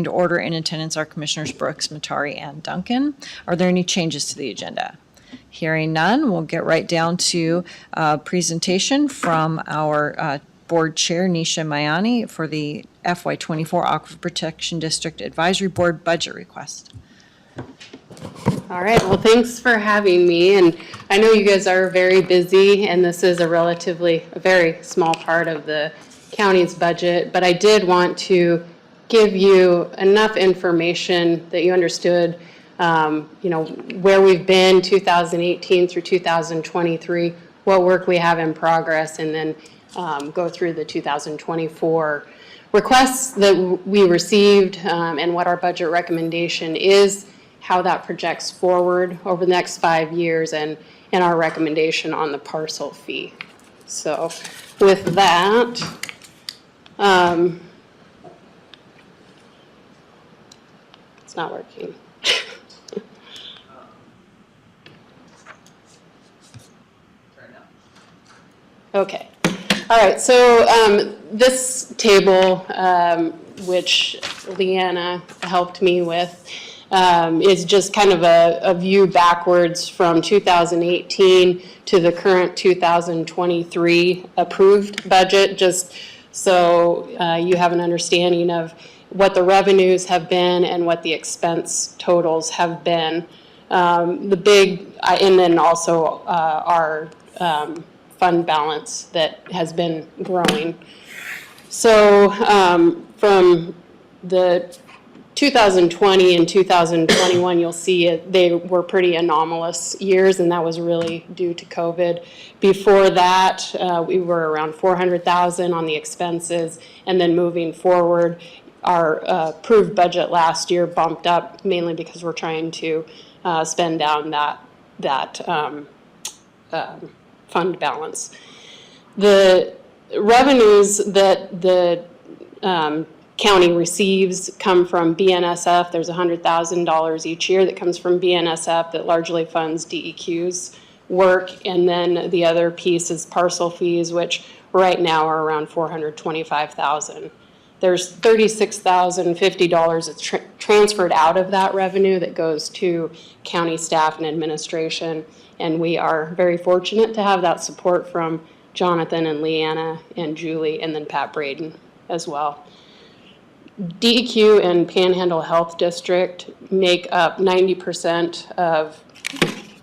to order. In attendance are Commissioners Brooks, Matari, and Duncan. Are there any changes to the agenda? Hearing none, we'll get right down to a presentation from our Board Chair, Nisha Mayani, for the FY24 Aquifer Protection District Advisory Board budget request. All right, well, thanks for having me. And I know you guys are very busy, and this is a very small part of the county's budget, but I did want to give you enough information that you understood, where we've been 2018 through 2023, what work we have in progress, and then go through the 2024 requests that we received and what our budget recommendation is, how that projects forward over the next 5 years, and our recommendation on the parcel fee. So with that, it's not working. Okay. All right, so this table, which Leanna helped me with, is just kind of a view backwards from 2018 to the current 2023 approved budget, just so you have an understanding of what the revenues have been and what the expense totals have been. And then also our fund balance that has been growing. So from the 2020 and 2021, you'll see they were pretty anomalous years, and that was really due to COVID. Before that, we were around 400,000 on the expenses, and then moving forward, our approved budget last year bumped up mainly because we're trying to spend down that fund balance. The revenues that the county receives come from BNSF. There's $100,000 each year that comes from BNSF that largely funds DEQ's work, and then the other piece is parcel fees, which right now are around $425,000. There's $36,050 that's transferred out of that revenue that goes to county staff and administration, and we are very fortunate to have that support from Jonathan and Leanna and Julie, and then Pat Braden as well. DEQ and Panhandle Health District make up 90% of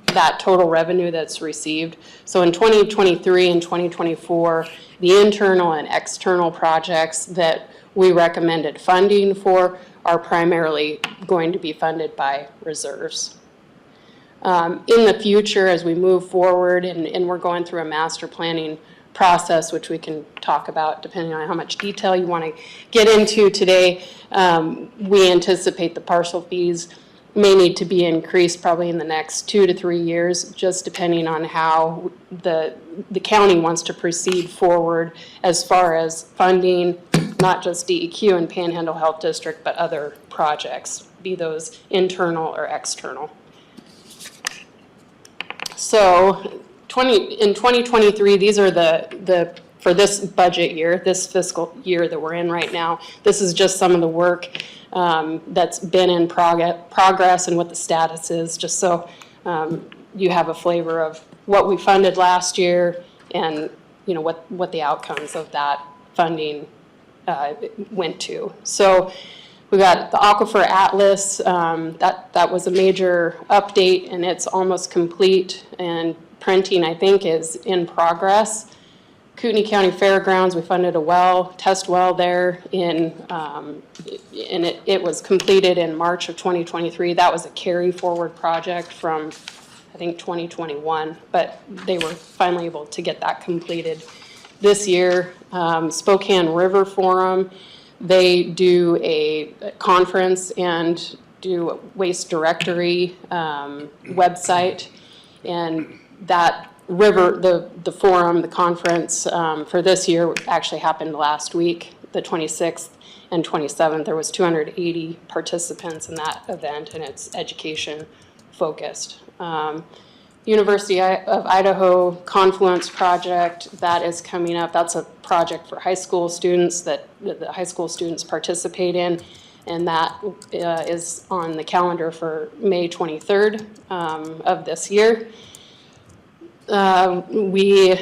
that total revenue that's received. So in 2023 and 2024, the internal and external projects that we recommended funding for are primarily going to be funded by reserves. In the future, as we move forward, and we're going through a master planning process, which we can talk about depending on how much detail you want to get into today, we anticipate the parcel fees may need to be increased probably in the next 2 to 3 years, just depending on how the county wants to proceed forward as far as funding, not just DEQ and Panhandle Health District, but other projects, be those internal or external. So in 2023, these are for this budget year, this fiscal year that we're in right now, this is just some of the work that's been in progress and what the status is, just so you have a flavor of what we funded last year and what the outcomes of that funding went to. So we got the Aquifer Atlas, that was a major update, and it's almost complete, and printing, I think, is in progress. Kootenai County Fairgrounds, we funded a test well there and it was completed in March of 2023. That was a carry forward project from, I think, 2021, but they were finally able to get that completed this year. Spokane River Forum, they do a conference and do a waste directory website, and that the forum, the conference for this year actually happened last week, the 26th and 27th. There was 280 participants in that event, and it's education focused. University of Idaho Confluence Project, that is coming up. That's a project for high school students that the high school students participate in. and that is on the calendar for May 23rd of this year. We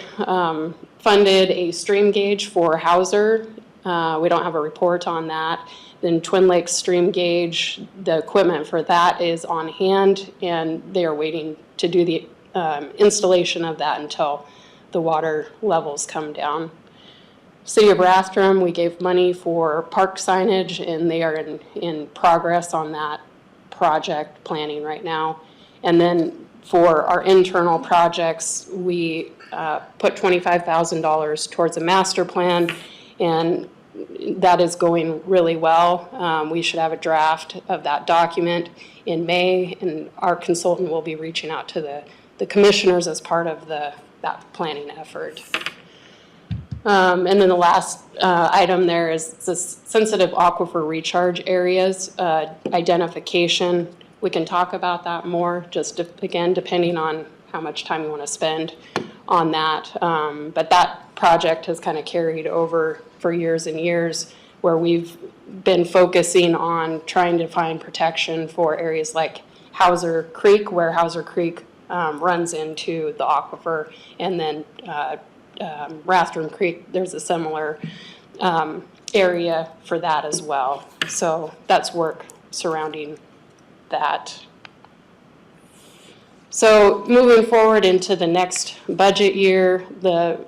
funded a stream gauge for Hauser. We don't have a report on that. Then Twin Lakes stream gauge, the equipment for that is on hand, and they are waiting to do the installation of that until the water levels come down. City of Rathdrum, we gave money for park signage, and they are in progress on that project planning right now. And then for our internal projects, we put $25,000 towards a master plan, and that is going really well. We should have a draft of that document in May, and our consultant will be reaching out to the commissioners as part of that planning effort. And then the last item there is the sensitive aquifer recharge areas identification. We can talk about that more, just again, depending on how much time you want to spend on that. But that project has kind of carried over for years and years, where we've been focusing on trying to find protection for areas like Hauser Creek, where Hauser Creek runs into the aquifer, and then Rathdrum Creek, there's a similar area for that as well. So that's work surrounding that. So moving forward into the next budget year, the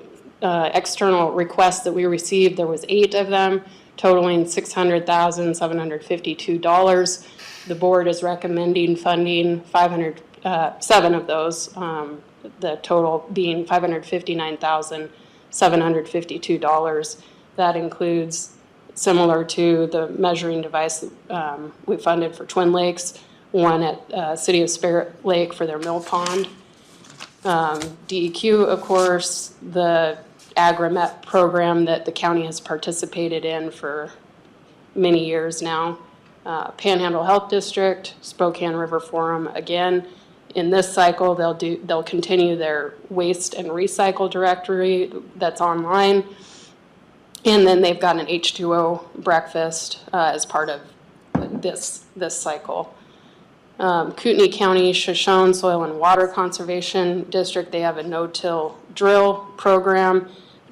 external requests that we received, there was 8 of them, totaling $600,752. The board is recommending funding 7 of those, the total being $559,752. That includes, similar to the measuring device we funded for Twin Lakes, one at City of Spirit Lake for their mill pond. DEQ, of course, the AgriMet program that the county has participated in for many years now. Panhandle Health District, Spokane River Forum, again, in this cycle, they'll continue their waste and recycle directory that's online. And then they've got an H2O breakfast as part of this cycle. Kootenai County Shoshone Soil and Water Conservation District, they have a no-till drill program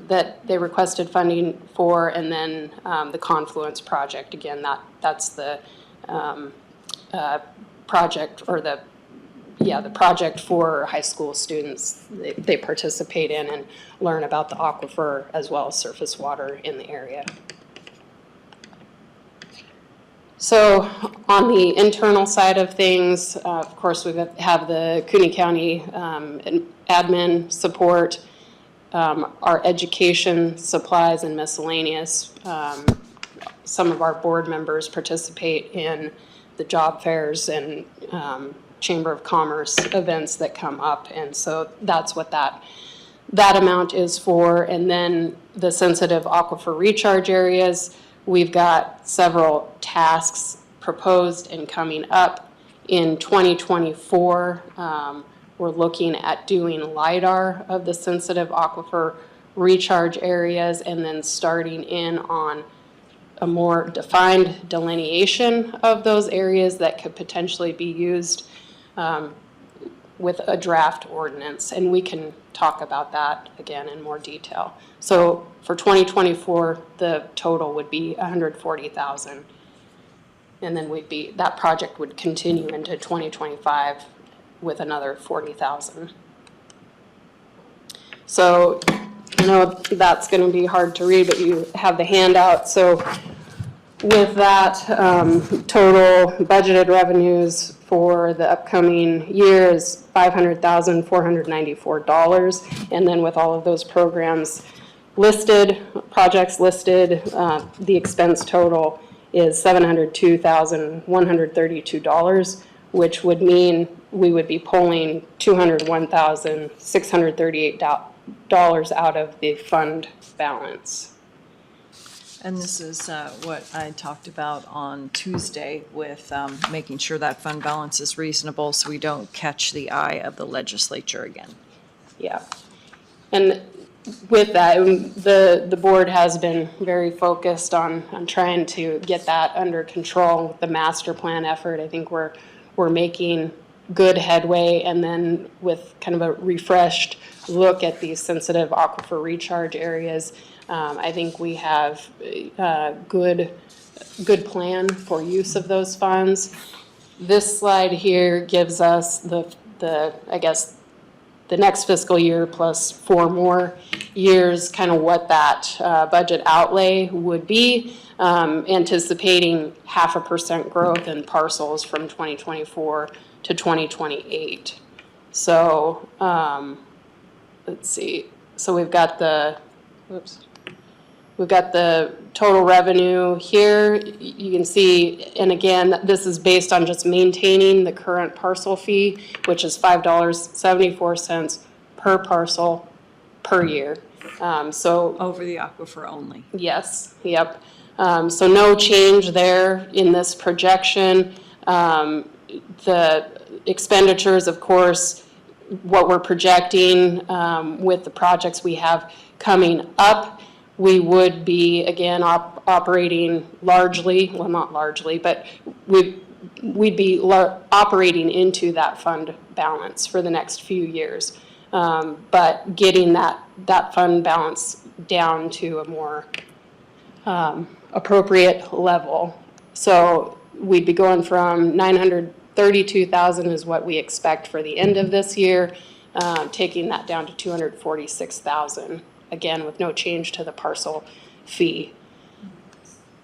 that they requested funding for, and then the Confluence Project, again, that's the project, or the project for high school students. They participate in and learn about the aquifer as well as surface water in the area. So on the internal side of things, of course, we have the Kootenai County admin support, our education supplies and miscellaneous. Some of our board members participate in the job fairs and Chamber of Commerce events that come up, and so that's what that amount is for. And then the sensitive aquifer recharge areas, we've got several tasks proposed and coming up. In 2024, we're looking at doing LIDAR of the sensitive aquifer recharge areas, and then starting in on a more defined delineation of those areas that could potentially be used with a draft ordinance, and we can talk about that again in more detail. So for 2024, the total would be $140,000, and then that project would continue into 2025 with another $40,000. So I know that's going to be hard to read, but you have the handout. So with that, total budgeted revenues for the upcoming year is $500,494. And then with all of those programs listed, projects listed, the expense total is $702,132, which would mean we would be pulling $201,638 out of the fund balance. And this is what I talked about on Tuesday with making sure that fund balance is reasonable so we don't catch the eye of the legislature again. Yeah. And with that, the board has been very focused on trying to get that under control with the master plan effort. I think we're making good headway, and then with kind of a refreshed look at these sensitive aquifer recharge areas, I think we have a good plan for use of those funds. This slide here gives us I guess, the next fiscal year plus 4 more years, kind of what that budget outlay would be, anticipating 0.5% growth in parcels from 2024 to 2028. So let's see. So we've got the total revenue here. You can see, and again, this is based on just maintaining the current parcel fee, which is $5.74 per parcel per year. So Over the aquifer only. yes, yep. So no change there in this projection. The expenditures, of course, what we're projecting with the projects we have coming up, we would be, again, operating largely, well, not largely, but we'd be operating into that fund balance for the next few years. But getting that fund balance down to a more appropriate level. So we'd be going from 932,000 is what we expect for the end of this year, taking that down to 246,000. Again, with no change to the parcel fee.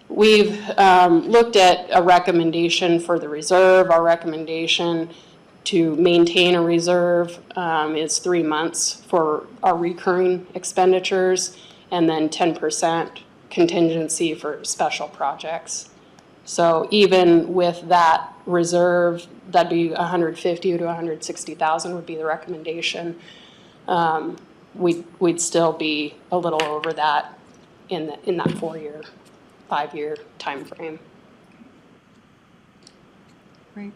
We've looked at a recommendation for the reserve. Our recommendation to maintain a reserve is 3 months for our recurring expenditures, and then 10% contingency for special projects. So even with that reserve, that'd be 150 to 160,000 would be the recommendation. We'd still be a little over that in that 5-year time frame. Great.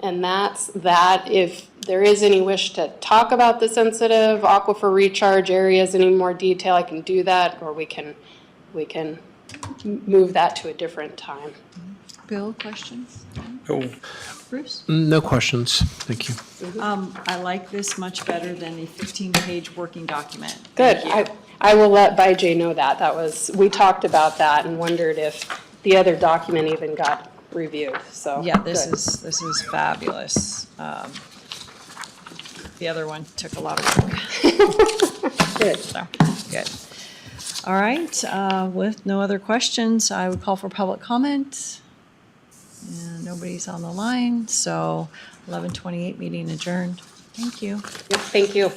And that's that. If there is any wish to talk about the sensitive aquifer recharge areas in any more detail, I can do that, or we can move that to a different time. Bill, questions? Oh, Bruce? no questions. Thank you. I like this much better than the 15-page working document. Good. Thank you. I will let Bijay know that. We talked about that and wondered if the other document even got reviewed, so. Yeah, this good. is fabulous. The other one took a lot of work. Good. So, good. All right, with no other questions, I would call for public comment. And nobody's on the line, so 11:28, meeting adjourned. Thank you. Thank you.